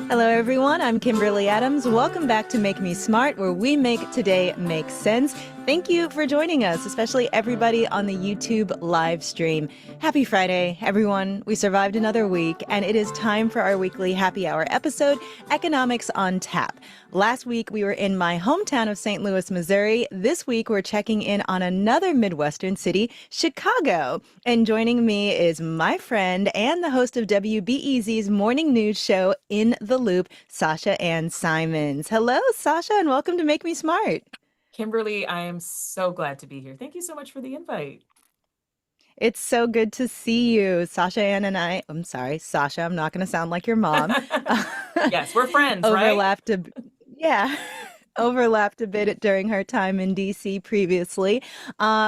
Hello, everyone. I'm Kimberly Adams. Welcome back to Make Me Smart, where we make today make sense. Thank you for joining us, especially everybody on the YouTube live stream. Happy Friday, everyone. We survived another week, and it is time for our weekly happy hour episode, Economics on Tap. Last week, we were in my hometown of St. Louis, Missouri. This week, we're checking in on another Midwestern city, Chicago. And joining me is my friend and the host of WBEZ's morning news show, In the Loop, Sasha-Ann Simons. Hello, Sasha, and welcome to Make Me Smart. Kimberly, I am so glad to be here. Thank you so much for the invite. It's so good to see you. Sasha-Ann and I'm sorry, Sasha, I'm not going to sound like your mom. Yes, we're friends, right? Overlapped yeah. Overlapped a bit during her time in DC previously.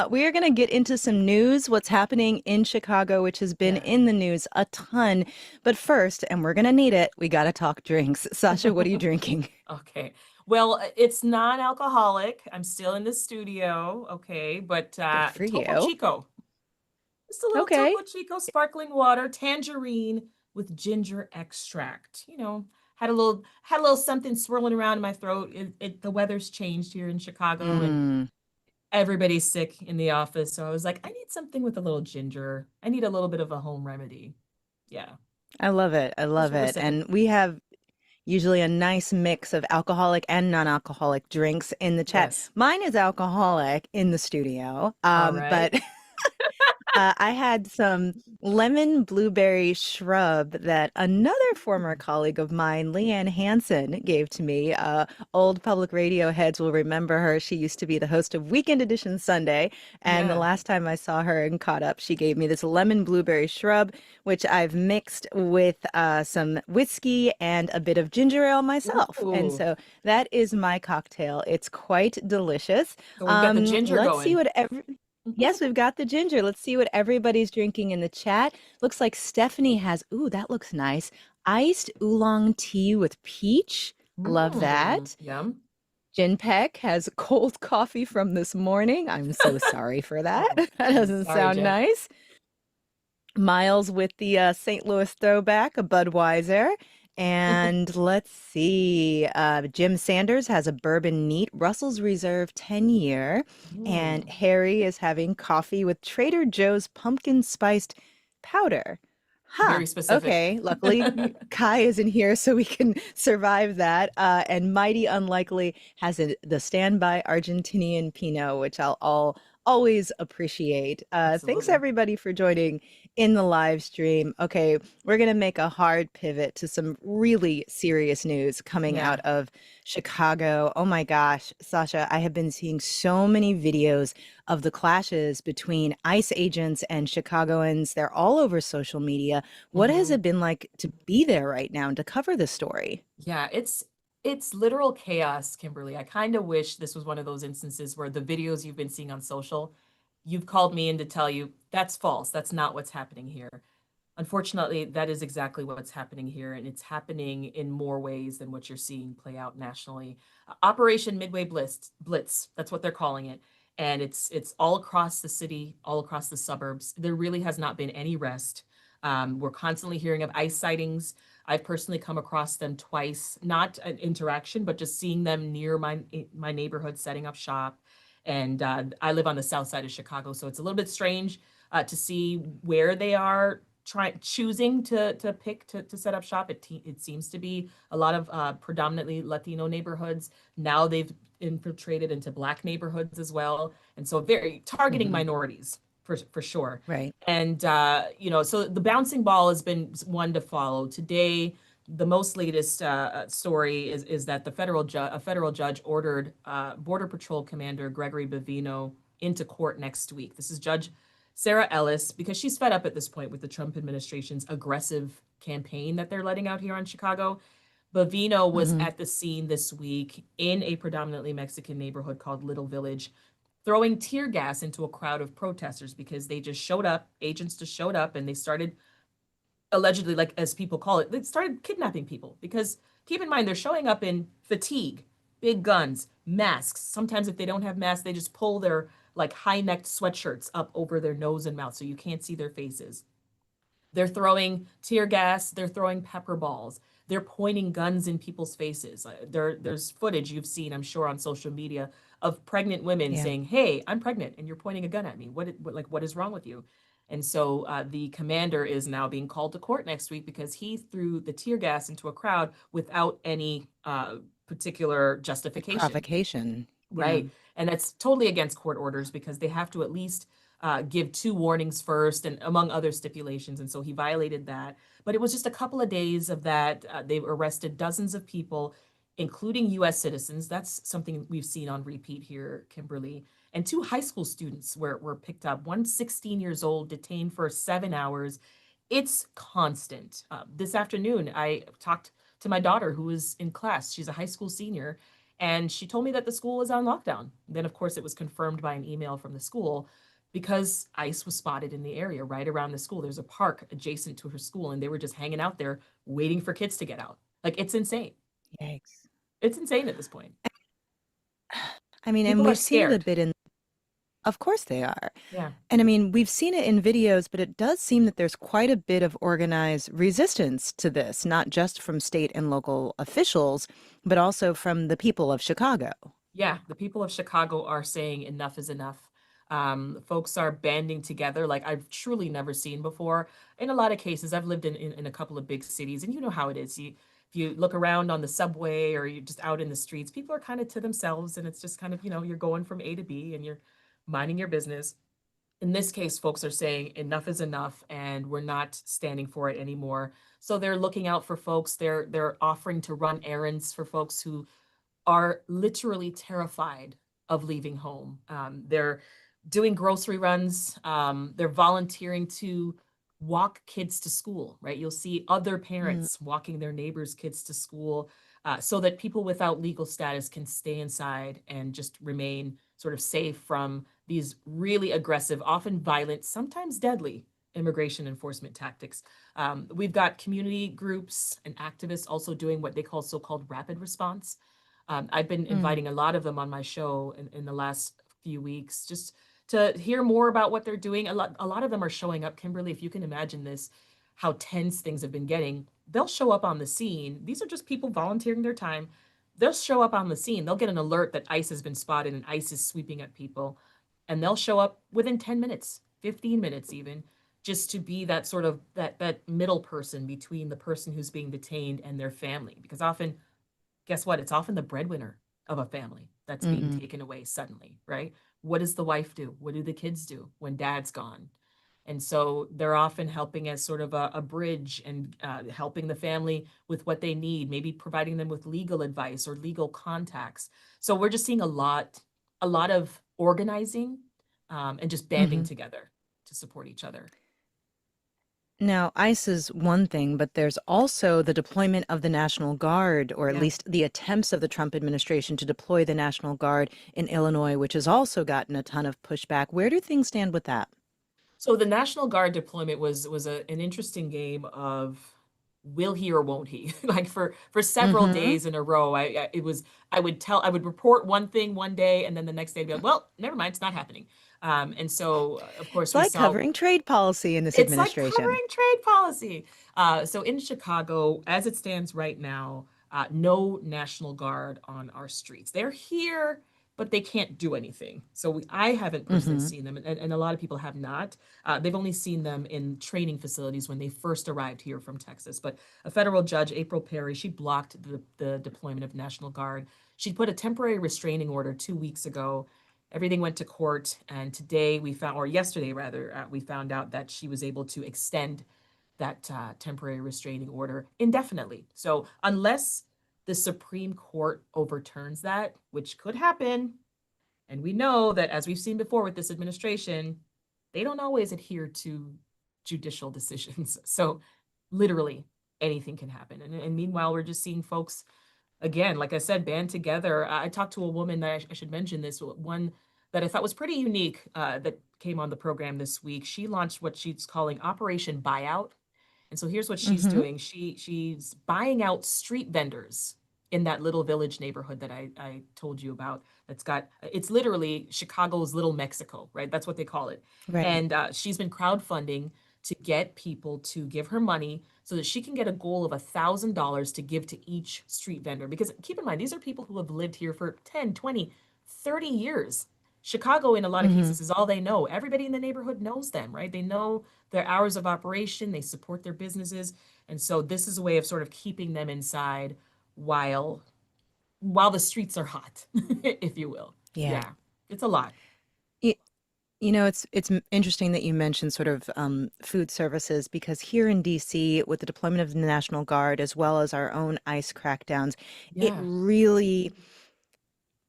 We are going to get into some news, what's happening in Chicago, which has been in the news a ton. But first, and we're going to need it, we got to talk drinks. Sasha, what are you drinking? Okay. Well, it's non-alcoholic. I'm still in the studio, okay, but Good for Topo you. Chico. Just a little Okay. Topo Chico sparkling water, tangerine with ginger extract. Had a little something swirling around in my throat. The weather's changed here in Chicago, and everybody's sick in the office. So I was like, I need something with a little ginger. I need a little bit of a home remedy. Yeah, I love it. I that's love what we're it. sipping. And we have usually a nice mix of alcoholic and non-alcoholic drinks in the chat. Yes. Mine is alcoholic in the studio, All right. but I had some lemon blueberry shrub that another former colleague of mine, Leanne Hansen, gave to me. Old public radio heads will remember her. She used to be the host of Weekend Edition Sunday. And the Yeah. last time I saw her and caught up, she gave me this lemon blueberry shrub, which I've mixed with some whiskey and a bit of ginger ale myself. And Ooh. so that is my cocktail. It's quite delicious. So we've got the ginger Let's see going. what Yes, we've got the ginger. Let's see what everybody's drinking in the chat. Looks like Stephanie has, ooh, that looks nice. Iced oolong tea with peach. Love that. Yum. Jin Peck has cold coffee from this morning. I'm so sorry for that. Oh, That doesn't sorry, sound Jen. nice. Miles with the St. Louis throwback, a Budweiser. And let's see, Jim Sanders has a bourbon neat, Russell's Reserve 10-year. And Mm, Harry is having coffee with Trader Joe's pumpkin spiced powder. Huh. very specific. Okay. Luckily, Kai isn't here, so we can survive that. And Mighty Unlikely has the standby Argentinian Pinot, which I'll always appreciate. Thanks Absolutely. everybody for joining in the live stream. Okay, we're going to make a hard pivot to some really serious news coming out Yeah. of Chicago. Oh my gosh, Sasha, I have been seeing so many videos of the clashes between ICE agents and Chicagoans. They're all over social media. What has hmm it been like to be there right now and to cover this story? Yeah, it's literal chaos, Kimberly. I kind of wish this was one of those instances where the videos you've been seeing on social, you've called me in to tell you that's false. That's not what's happening here. Unfortunately, that is exactly what's happening here, and it's happening in more ways than what you're seeing play out nationally. Operation Midway Blitz, that's what they're calling it. And it's all across the city, all across the suburbs. There really has not been any rest. We're constantly hearing of ICE sightings. I've personally come across them twice, not an interaction, but just seeing them near my neighborhood setting up shop. And I live on the south side of Chicago, so it's a little bit strange to see where they are choosing to pick to set up shop. It seems to be a lot of predominantly Latino neighborhoods. Now they've infiltrated into Black neighborhoods as well, and so very targeting Mhm. minorities for sure. Right. And so the bouncing ball has been one to follow. Today, the most latest story is that a federal judge ordered Border Patrol Commander Gregory Bavino into court next week. This is Judge Sarah Ellis, because she's fed up at this point with the Trump administration's aggressive campaign that they're letting out here on Chicago. Bavino was Mhm. at the scene this week in a predominantly Mexican neighborhood called Little Village, throwing tear gas into a crowd of protesters because they just showed up, agents just showed up, and they started allegedly, like as people call it, they started kidnapping people. Because keep in mind, they're showing up in fatigue, big guns, masks. Sometimes if they don't have masks, they just pull their like high-necked sweatshirts up over their nose and mouth so you can't see their faces. They're throwing tear gas, they're throwing pepper balls, they're pointing guns in people's faces. There's footage you've seen, I'm sure, on social media of pregnant women Yeah. saying, "Hey, I'm pregnant, and you're pointing a gun at me. What is wrong with you?" And so the commander is now being called to court next week because he threw the tear gas into a crowd without any particular Like justification. provocation. Yeah. Right. And that's totally against court orders because they have to at least give two warnings first and among other stipulations. And so he violated that. But it was just a couple of days of that. They arrested dozens of people, including US citizens. That's something we've seen on repeat here, Kimberly. And two high school students were picked up, one 16 years old, detained for 7 hours. It's constant. This afternoon, I talked to my daughter who was in class. She's a high school senior, and she told me that the school was on lockdown. Then, of course, it was confirmed by an email from the school because ICE was spotted in the area right around the school. There's a park adjacent to her school, and they were just hanging out there waiting for kids to get out. Like, it's insane. Yikes. It's insane at this point. I mean, and People are we've seen it a scared. bit in, of course they are. Yeah. And I mean, we've seen it in videos, but it does seem that there's quite a bit of organized resistance to this, not just from state and local officials, but also from the people of Chicago. Yeah, the people of Chicago are saying enough is enough. Folks are banding together like I've truly never seen before. In a lot of cases, I've lived in a couple of big cities, and you know how it is. If you look around on the subway or you're just out in the streets, people are kind of to themselves, and it's just kind of, you're going from A to B and you're minding your business. In this case, folks are saying enough is enough, and we're not standing for it anymore. So they're looking out for folks. They're offering to run errands for folks who are literally terrified of leaving home. They're doing grocery runs. They're volunteering to walk kids to school, right? You'll see other Mm, parents walking their neighbors' kids to school so that people without legal status can stay inside and just remain sort of safe from these really aggressive, often violent, sometimes deadly immigration enforcement tactics. We've got community groups and activists also doing what they call so-called rapid response. I've been mm, inviting a lot of them on my show in the last few weeks just to hear more about what they're doing. A lot of them are showing up, Kimberly, if you can imagine this, how tense things have been getting. They'll show up on the scene. These are just people volunteering their time. They'll show up on the scene. They'll get an alert that ICE has been spotted and ICE is sweeping at people. And they'll show up within 10 minutes, 15 minutes even, just to be that sort of that middle person between the person who's being detained and their family. Because often, guess what? It's often the breadwinner of a family that's being mm. taken away suddenly, right? What does the wife do? What do the kids do when dad's gone? And so they're often helping as sort of a bridge and helping the family with what they need, maybe providing them with legal advice or legal contacts. So we're just seeing a lot of organizing and just banding Hmm. together to support each other. Now, ICE is one thing, but there's also the deployment of the National Guard, or at Yeah. least the attempts of the Trump administration to deploy the National Guard in Illinois, which has also gotten a ton of pushback. Where do things stand with that? So the National Guard deployment was an interesting game of will he or won't he? Like for several Hmm. days in a row, I would report one thing one day, and then the next day I'd be like, well, never mind, it's not happening. And so of course It's we like saw covering trade policy in this it's like administration. covering trade policy. So in Chicago, as it stands right now, no National Guard on our streets. They're here, but they can't do anything. So I haven't personally Hmm. seen them, and a lot of people have not. They've only seen them in training facilities when they first arrived here from Texas. But a federal judge, April Perry, she blocked the deployment of National Guard. She put a temporary restraining order 2 weeks ago. Everything went to court, and today we found, or yesterday rather, we found out that she was able to extend that temporary restraining order indefinitely. So unless the Supreme Court overturns that, which could happen, and we know that as we've seen before with this administration, they don't always adhere to judicial decisions. So literally anything can happen. And meanwhile, we're just seeing folks again, like I said, band together. I talked to a woman that I should mention this one that I thought was pretty unique that came on the program this week. She launched what she's calling Operation Buyout. And so here's what she's Hmm. doing. She's buying out street vendors in that little village neighborhood that I told you about. It's literally Chicago's Little Mexico, right? That's what they call it. Right. And she's been crowdfunding to get people to give her money so that she can get a goal of $1,000 to give to each street vendor. Because keep in mind, these are people who have lived here for 10, 20, 30 years. Chicago, in a lot of Hmm. cases, is all they know. Everybody in the neighborhood knows them, right? They know their hours of operation, they support their businesses. And so this is a way of sort of keeping them inside while the streets are hot, if you will. Yeah. Yeah, it's a lot. Y- interesting that you mentioned sort of food services because here in DC, with the deployment of the National Guard as well as our own ICE crackdowns, it Yeah, really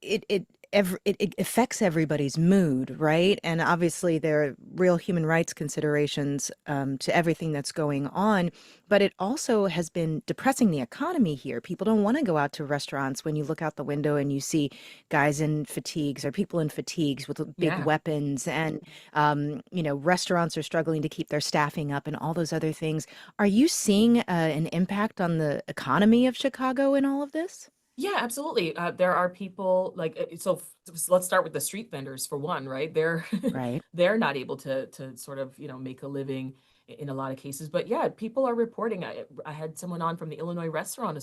it affects everybody's mood, right? And obviously there are real human rights considerations to everything that's going on, but it also has been depressing the economy here. People don't want to go out to restaurants when you look out the window and you see guys in fatigues or people in fatigues with big yeah. weapons, and restaurants are struggling to keep their staffing up and all those other things. Are you seeing an impact on the economy of Chicago in all of this? Yeah, absolutely. There are people like so let's start with the street vendors for one, right? They're Right. they're not able to sort of, make a living in a lot of cases. But yeah, people are reporting. I had someone on from the Illinois Restaurant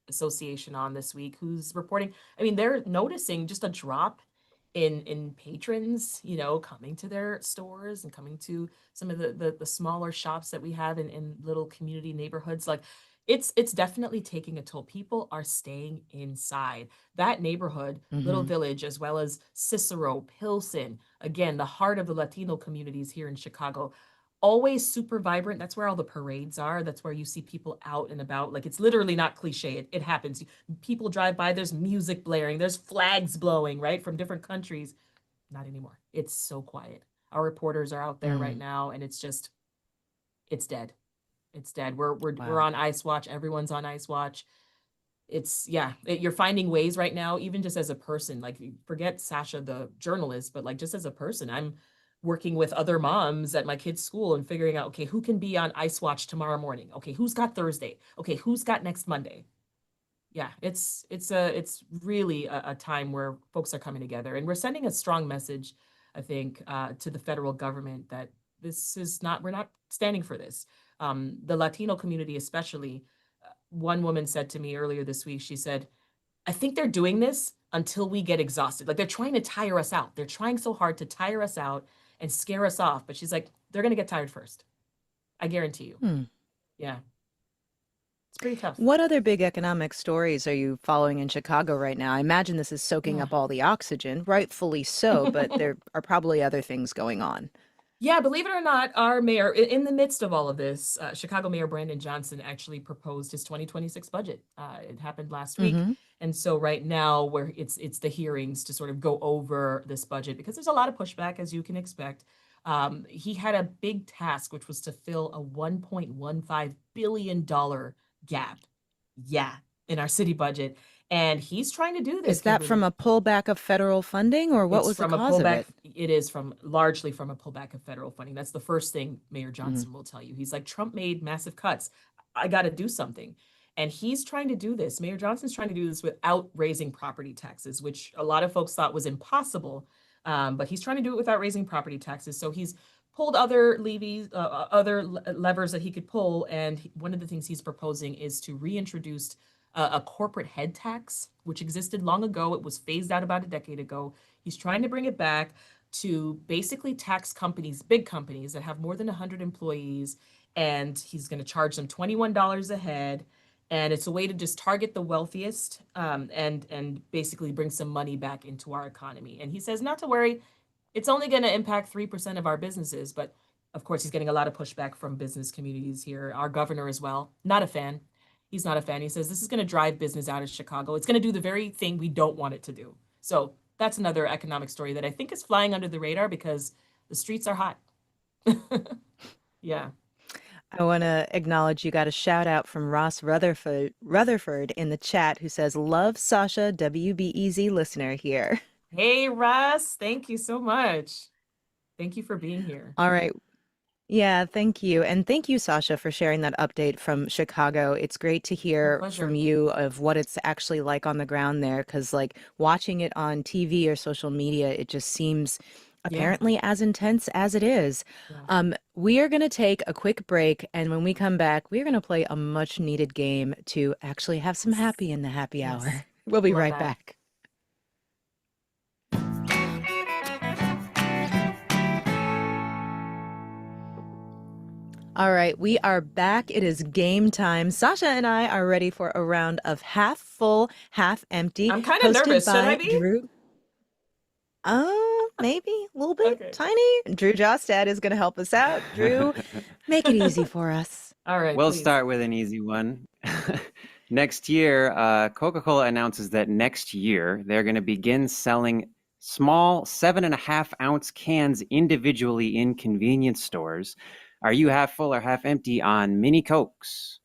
Association on this week who's reporting. I mean, they're noticing just a drop in patrons, coming to their stores and coming to some of the smaller shops that we have in little community neighborhoods. Like it's definitely taking a toll. People are staying inside. That neighborhood, Little Hmm. Village, as well as Cicero, Pilsen, again, the heart of the Latino communities here in Chicago, always super vibrant. That's where all the parades are. That's where you see people out and about. Like it's literally not cliche. It happens. People drive by, there's music blaring, there's flags blowing, right, from different countries. Not anymore. It's so quiet. Our reporters are out there right Mm. now, and it's dead. It's dead. We're Wow. on ice watch. Everyone's on ice watch. It's yeah. You're finding ways right now, even just as a person. Like forget Sasha, the journalist, but like just as a person, I'm working with other moms at my kids' school and figuring out, okay, who can be on ice watch tomorrow morning? Okay, who's got Thursday? Okay, who's got next Monday? Yeah, it's really a time where folks are coming together, and we're sending a strong message, I think, to the federal government that this is not we're not standing for this. The Latino community, especially, one woman said to me earlier this week, she said, "I think they're doing this until we get exhausted. Like they're trying to tire us out. They're trying so hard to tire us out and scare us off." But she's like, "They're gonna get tired first. I guarantee you." Hmm. Yeah, it's pretty tough. What other big economic stories are you following in Chicago right now? I imagine this is soaking Yeah. up all the oxygen, rightfully so, but there are probably other things going on. Yeah, believe it or not, our mayor, in the midst of all of this, Chicago Mayor Brandon Johnson actually proposed his 2026 budget. It happened last week, Hmm. and so right now, where it's the hearings to sort of go over this budget because there's a lot of pushback, as you can expect. He had a big task, which was to fill a $1.15 billion gap. Yeah, in our city budget, and he's trying to do this, Is that from Kimberly. a pullback of federal funding, or what It's was the from a cause of pullback. it? It is from largely from a pullback of federal funding. That's the first thing Mayor Mm. Johnson will tell you. He's like, Trump made massive cuts. I got to do something. And he's trying to do this. Mayor Johnson's trying to do this without raising property taxes, which a lot of folks thought was impossible. But he's trying to do it without raising property taxes. So he's pulled other levies, other levers that he could pull. And one of the things he's proposing is to reintroduce a corporate head tax, which existed long ago. It was phased out about a decade ago. He's trying to bring it back to basically tax companies, big companies that have more than 100 employees, and he's going to charge them $21 a head. And it's a way to just target the wealthiest, and basically bring some money back into our economy. And he says not to worry, it's only going to impact 3% of our businesses, but of course he's getting a lot of pushback from business communities here. Our governor as well, not a fan. He's not a fan. He says this is going to drive business out of Chicago. It's going to do the very thing we don't want it to do. So that's another economic story that I think is flying under the radar because the streets are hot. Yeah. I want to acknowledge you got a shout out from Ross Rutherford in the chat who says, "Love Sasha, WBEZ listener here." Hey, Russ. Thank you so much. Thank you for being here. All right. Yeah, thank you. And thank you, Sasha, for sharing that update from Chicago. It's great to My hear from pleasure. you of what it's actually like on the ground there, because like watching it on TV or social media, it just seems Yeah. apparently as intense as it is. Yeah. We are going to take a quick break, and when we come back, we're going to play a much needed game to actually have some Yes. happy in the happy Yes. hour. We'll be Love right that. back. All right, we are back. It is game time. Sasha and I are ready for a round of half full, half empty, I'm kind of hosted nervous. Should I by be? Drew. Maybe a little bit, Okay. tiny. Drew Jostad is going to help us out. Drew, make it easy for us. All right, We'll please. start with an easy one. Next year, Coca-Cola announces that next year they're going to begin selling small 7.5-ounce cans individually in convenience stores. Are you half full or half empty on mini Cokes?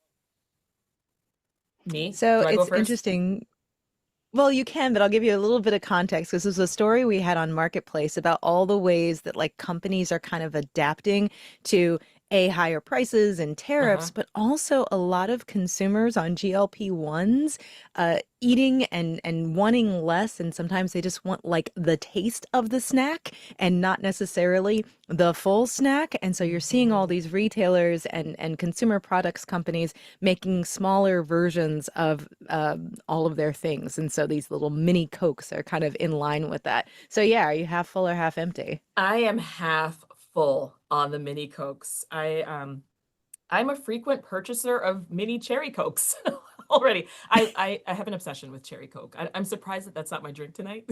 Me? So Do I go it's first? interesting. Well, you can, but I'll give you a little bit of context. This was a story we had on Marketplace about all the ways that like companies are kind of adapting to higher prices and Uh-huh. tariffs, but also a lot of consumers on GLP-1s eating and wanting less, and sometimes they just want like the taste of the snack and not necessarily the full snack. And so you're seeing all Mhm. these retailers and consumer products companies making smaller versions of all of their things. And so these little mini Cokes are kind of in line with that. So yeah, are you half full or half empty? I am half full on the mini Cokes. I'm a frequent purchaser of mini cherry Cokes already. I have an obsession with cherry Coke. I'm surprised that that's not my drink tonight.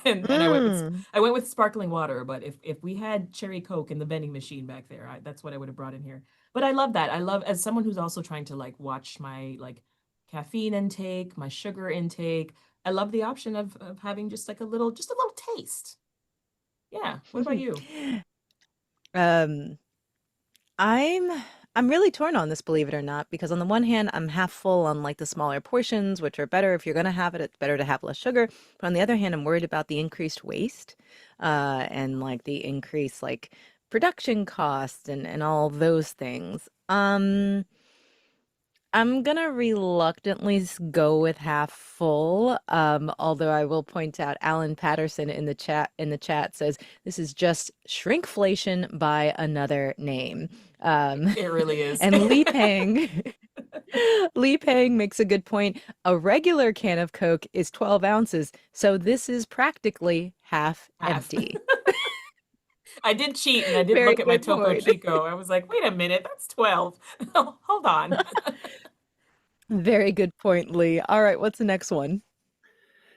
And Mm. I went with sparkling water, but if we had cherry Coke in the vending machine back there, that's what I would have brought in here. But I love that. I love, as someone who's also trying to like watch my like caffeine intake, my sugar intake. I love the option of having just a little taste. Yeah. What about you? um, I'm I'm really torn on this, believe it or not, because on the one hand, I'm half full on like the smaller portions, which are better if you're gonna have it. It's better to have less sugar. But on the other hand, I'm worried about the increased waste, and like the increased like production costs and all those things. I'm gonna reluctantly go with half full. Although I will point out Alan Patterson in the chat says this is just shrinkflation by another name. Um, It really is. and Lee Pang Lee Pang makes a good point. A regular can of Coke is 12 ounces, so this is practically half Half. empty. I did cheat and I did Very look at my good Topo point. Chico. I was like, wait a minute, that's 12. Hold on. Very good point, Lee. All right, what's the next one?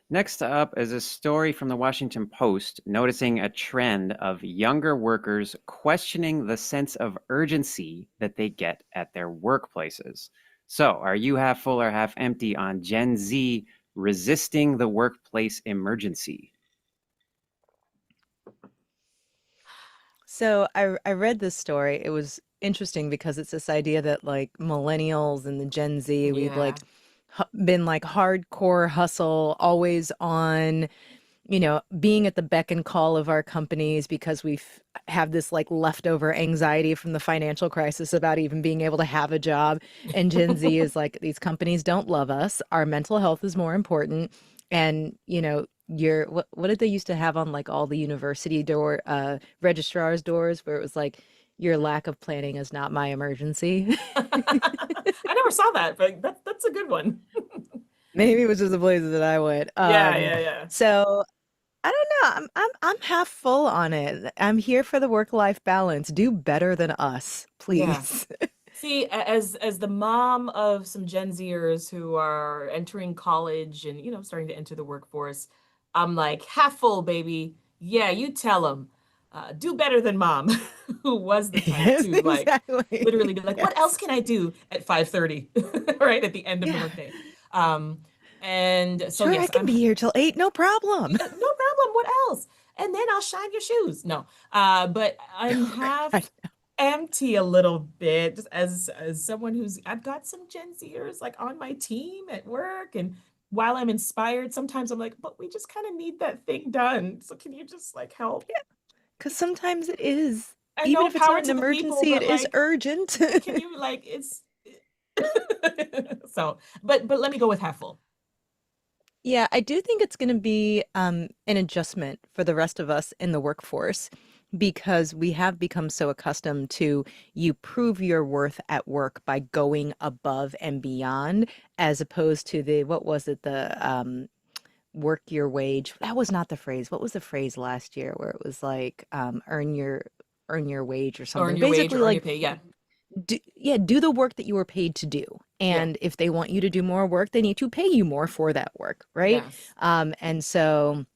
Next up is a story from the Washington Post noticing a trend of younger workers questioning the sense of urgency that they get at their workplaces. So, are you half full or half empty on Gen Z resisting the workplace emergency? So I read this story. It was interesting because it's this idea that like millennials and the Gen Z, we've Yeah. like been like hardcore hustle, always on, being at the beck and call of our companies because have this like leftover anxiety from the financial crisis about even being able to have a job. And Gen Z is like, these companies don't love us. Our mental health is more important. And, what did they used to have on like all the university registrars doors where it was like, your lack of planning is not my emergency. I never saw that, but that's a good one. Maybe it was just the places that I went. Yeah, yeah, yeah. So I don't know. I'm half full on it. I'm here for the work-life balance. Do better than us, Yeah. please. See, as the mom of some Gen Zers who are entering college and, starting to enter the workforce, I'm like, half full, baby. Yeah, you tell them. Do better than mom, who was the type Yes, to like exactly. literally be like, what else Yes. can I do at 5:30, right at the end of the Yeah. workday? And so Sure, I yes, can be here till 8, no problem. no problem. What else? And then I'll shine your shoes. No, but I'm Oh, God. half empty a little bit, just as someone I've got some Gen Zers like on my team at work, and while I'm inspired, sometimes I'm like, but we just kind of need that thing done. So can you just like help? Because sometimes it is, I even know, if it's power not an to the people, emergency, it but is like, urgent. can you like it's so but let me go with half full. Yeah, I do think it's going to be an adjustment for the rest of us in the workforce because we have become so accustomed to you prove your worth at work by going above and beyond, as opposed to the, what was it, the work your wage. That was not the phrase. What was the phrase last year where it was like earn your wage or Earn something? your wage Basically or earn your like pay. Yeah. do the work that you were paid to do. Yeah. And if they want you to do more work, they need to pay you more for that work, right? Yes. And so,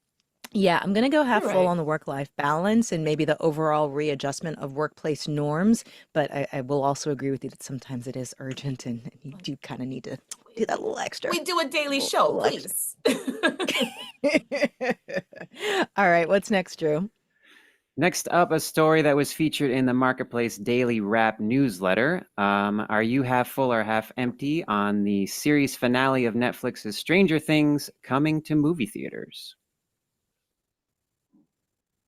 yeah, I'm gonna go half You're full right. on the work-life balance and maybe the overall readjustment of workplace norms. But I will also agree with you that sometimes it is urgent and you do kind of need to do that little extra, We do a daily show, little extra. please. All right, what's next, Drew? Next up, a story that was featured in the Marketplace Daily Wrap newsletter. Are you half full or half empty on the series finale of Netflix's Stranger Things coming to movie theaters?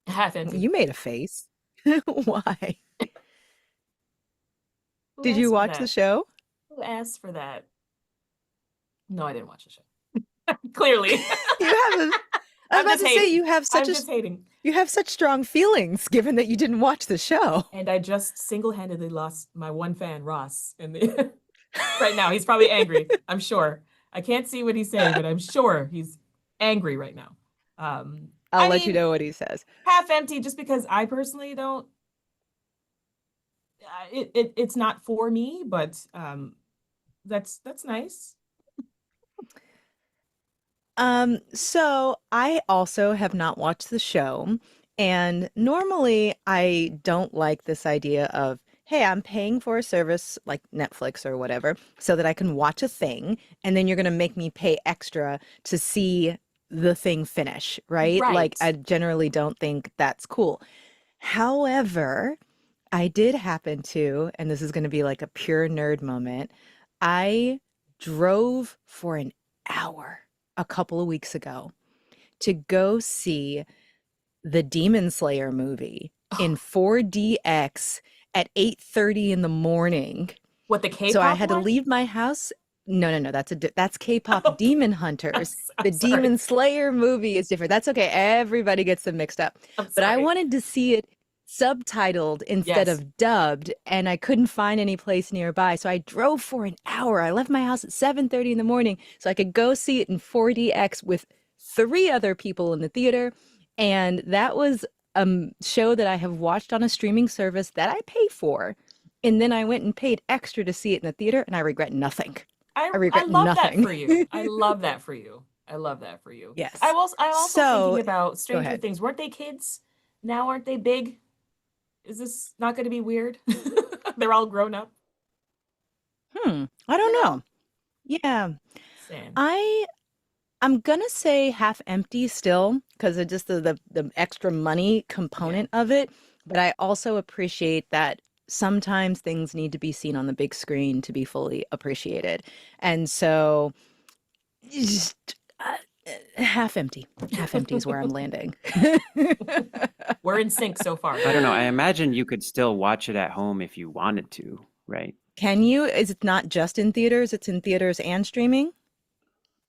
Half empty. You made a face. Why? Who Did you asked for watch the that? show? Who asked for that? No, I didn't watch the show. Clearly. You have a, I was I'm about just to say hating. you have such I'm a just hating. you have such strong feelings given that you didn't watch the show. And I just single-handedly lost my one fan, Ross, in the right now. He's probably angry, I'm sure. I can't see what he's saying, but I'm sure he's angry right now. I'll I let you mean, know what he says. half empty just because I personally don't it's not for me, but that's nice. So I also have not watched the show, and normally I don't like this idea of, hey, I'm paying for a service like Netflix or whatever so that I can watch a thing, and then you're going to make me pay extra to see the thing finish, right? Like Right. I generally don't think that's cool. However, I did happen to, and this is going to be like a pure nerd moment. I drove for an hour a couple of weeks ago to go see the Demon Slayer movie in 4DX at 8:30 in the morning. What, the So I K-pop had to one? leave my house. No, that's K-pop Okay. Demon I'm, Hunters. I'm The sorry. Demon Slayer movie is different. That's okay. Everybody gets them mixed up. I'm But I sorry. wanted to see it subtitled instead Yes. of dubbed, and I couldn't find any place nearby. So I drove for an hour. I left my house at 7:30 in the morning so I could go see it in 4DX with three other people in the theater. And that was a show that I have watched on a streaming service that I pay for. And then I went and paid extra to see it in the theater, and I regret nothing. I I regret love that nothing. for you. I love that for you. I love that for you. Yes. I'm also So thinking about go Stranger ahead. Things. Weren't they kids? Now aren't they big? Is this not going to be weird? They're all grown up, I you don't know? know. Yeah. Saying. I I'm gonna say half empty still because of just the extra money Yeah. component of it. But I also appreciate that sometimes things need to be seen on the big screen to be fully appreciated. And so just, half empty. Half empty is where I'm landing. We're in sync so far. I don't know. I imagine you could still watch it at home if you wanted to, right? Can you? Is it not just in theaters? It's in theaters and streaming?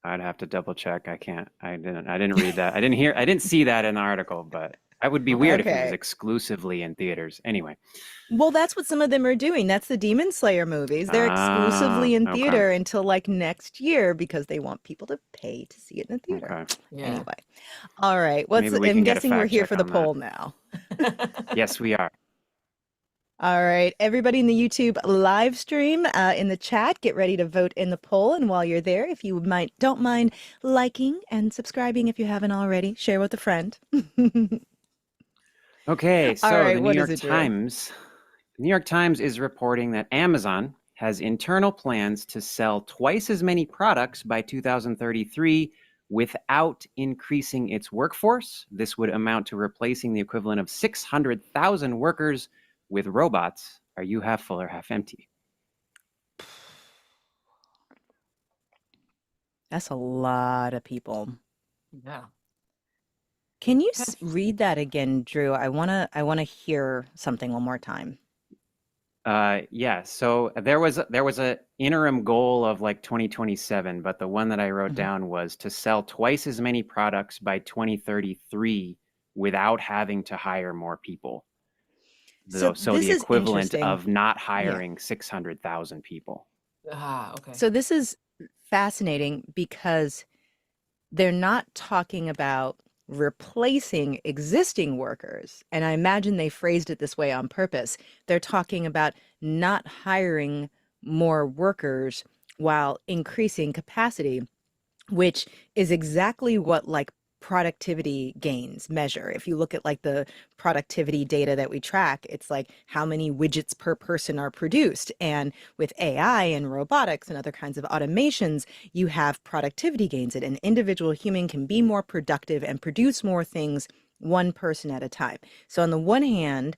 I'd have to double check. I can't. I didn't read that. I didn't see that in the article, but it would be weird if it was Okay. exclusively in theaters. Anyway. Well, that's what some of them are doing. That's the Demon Slayer movies. They're exclusively in Okay. theater until like next year because they want people to pay to see it in the theater. Okay. Yeah. Anyway. All right. Maybe we I'm can get a guessing we're fact here check for the on that. poll now. Yes, we are. All right. Everybody in the YouTube live stream, in the chat, get ready to vote in the poll. And while you're there, if you don't mind liking and subscribing if you haven't already, share with a friend. Okay, All so right, the what is it, Drew? New York Times is reporting that Amazon has internal plans to sell twice as many products by 2033 without increasing its workforce. This would amount to replacing the equivalent of 600,000 workers with robots. Are you half full or half empty? That's a lot of people. Yeah. Can you read that again, Drew? I wanna hear something one more time. Yeah, so there was a interim goal of like 2027, but the one that I wrote down was to sell twice as many products by 2033 without having to hire more people. So So this the is equivalent interesting. of not Yeah. hiring 600,000 people. Okay. So this is fascinating because they're not talking about replacing existing workers. And I imagine they phrased it this way on purpose. They're talking about not hiring more workers while increasing capacity, which is exactly what like productivity gains measure. If you look at like the productivity data that we track, it's like how many widgets per person are produced. And with AI and robotics and other kinds of automations, you have productivity gains. That an individual human can be more productive and produce more things one person at a time. So on the one hand,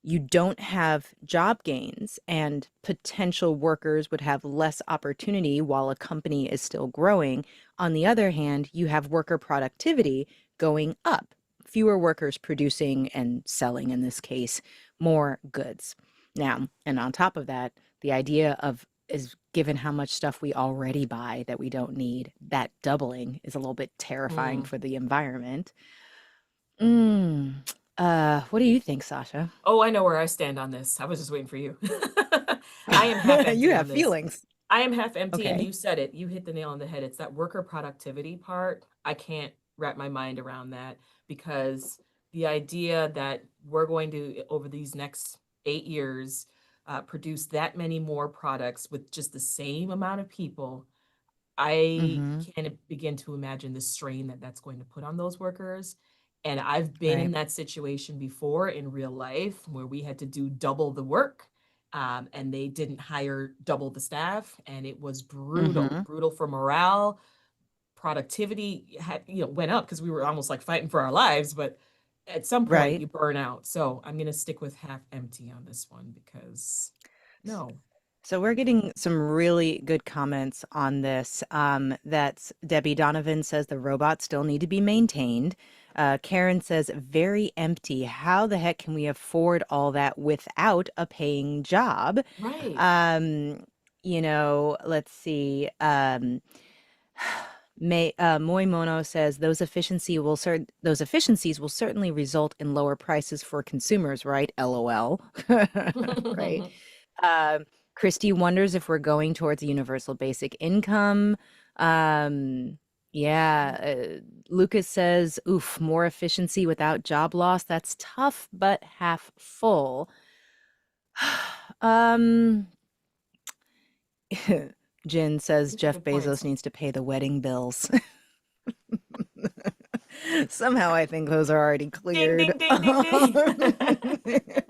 you don't have job gains and potential workers would have less opportunity while a company is still growing. On the other hand, you have worker productivity going up, fewer workers producing and selling, in this case, more goods. Now, and on top of that, the idea of is given how much stuff we already buy that we don't need, that doubling is a little bit terrifying for the environment. Mm. What do you think, Sasha? Oh, I know where I stand on this. I was just waiting for you. I am half You empty on have this. feelings. I am half empty, and Okay. you said it. You hit the nail on the head. It's that worker productivity part. I can't wrap my mind around that because the idea that we're going to, over these next 8 years, produce that many more products with just the same amount of people, I Mm-hmm. can't begin to imagine the strain that that's going to put on those workers. And I've been Right. in that situation before in real life where we had to do double the work, and they didn't hire double the staff, and it was brutal, Mm-hmm. brutal for morale. Productivity had, went up because we were almost like fighting for our lives, but at some point Right. you burn out. So I'm gonna stick with half empty on this one because no. So we're getting some really good comments on this. That's Debbie Donovan says the robots still need to be maintained. Karen says very empty. How the heck can we afford all that without a paying job? Right. Um, let's see. Moy Mono says those efficiencies will certainly result in lower prices for consumers, right? LOL. Right. Um, Christy wonders if we're going towards a universal basic income. Um, yeah. Lucas says, oof, more efficiency without job loss. That's tough, but half full. um, Jin says These are Jeff good points. Bezos needs to pay the wedding bills. Somehow I think those are already Ding, cleared. ding, ding, ding, ding.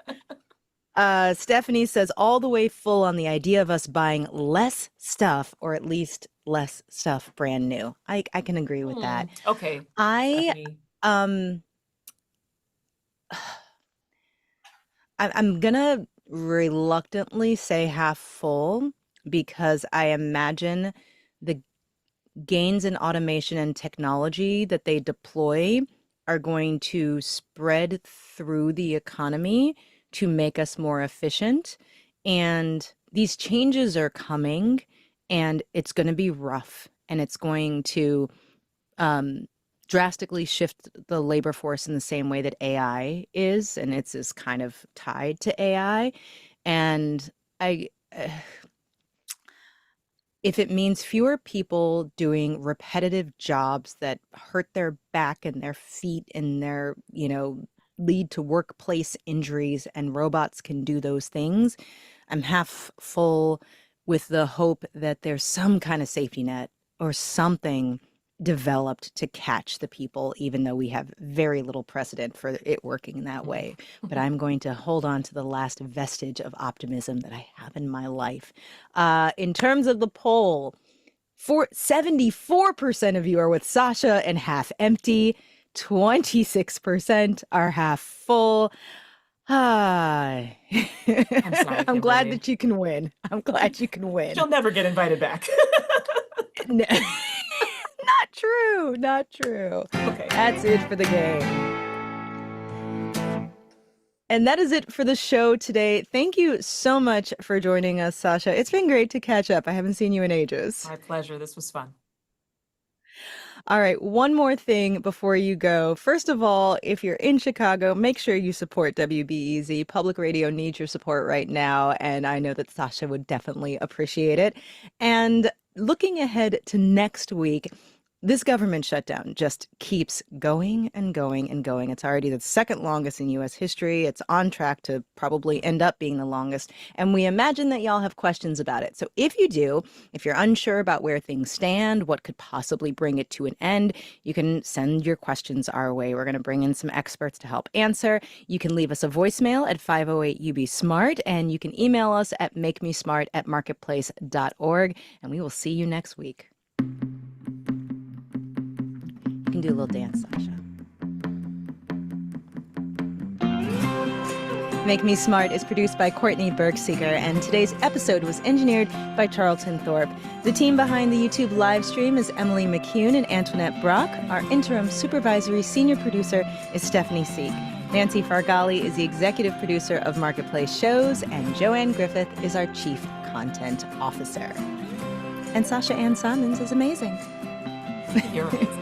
Stephanie says all the way full on the idea of us buying less stuff, or at least less stuff brand new. I can agree with that. Okay, I Stephanie. um I'm gonna reluctantly say half full because I imagine the gains in automation and technology that they deploy are going to spread through the economy to make us more efficient. And these changes are coming, and it's going to be rough, and it's going to um, drastically shift the labor force in the same way that AI is, and it's is kind of tied to AI. And I, if it means fewer people doing repetitive jobs that hurt their back and their feet and their, lead to workplace injuries, and robots can do those things, I'm half full with the hope that there's some kind of safety net or something developed to catch the people, even though we have very little precedent for it working that way. But I'm going to hold on to the last vestige of optimism that I have in my life. In terms of the poll, 74% of you are with Sasha and half empty. 26% are half full. Ah, I'm sorry, I'm glad Kimberly. that you can win. I'm glad you can win. She'll never get invited back. Not true. Not true. Okay. That's it for the game. And that is it for the show today. Thank you so much for joining us, Sasha. It's been great to catch up. I haven't seen you in ages. My pleasure. This was fun. All right, one more thing before you go. First of all, if you're in Chicago, make sure you support WBEZ. Public radio needs your support right now, and I know that Sasha would definitely appreciate it. And looking ahead to next week, this government shutdown just keeps going and going and going. It's already the second longest in U.S. history. It's on track to probably end up being the longest. And we imagine that y'all have questions about it. So if you do, if you're unsure about where things stand, what could possibly bring it to an end, you can send your questions our way. We're going to bring in some experts to help answer. You can leave us a voicemail at 508-UB-SMART, and you can email us at makemesmart@marketplace.org. And we will see you next week. You can do a little dance, Sasha. Make Me Smart is produced by Courtney Bergseeker, and today's episode was engineered by Charlton Thorpe. The team behind the YouTube live stream is Emily McCune and Antoinette Brock. Our interim supervisory senior producer is Stephanie Seek. Nancy Fargali is the executive producer of Marketplace Shows, and Joanne Griffith is our chief content officer. And Sasha-Ann Simons is amazing. You're amazing.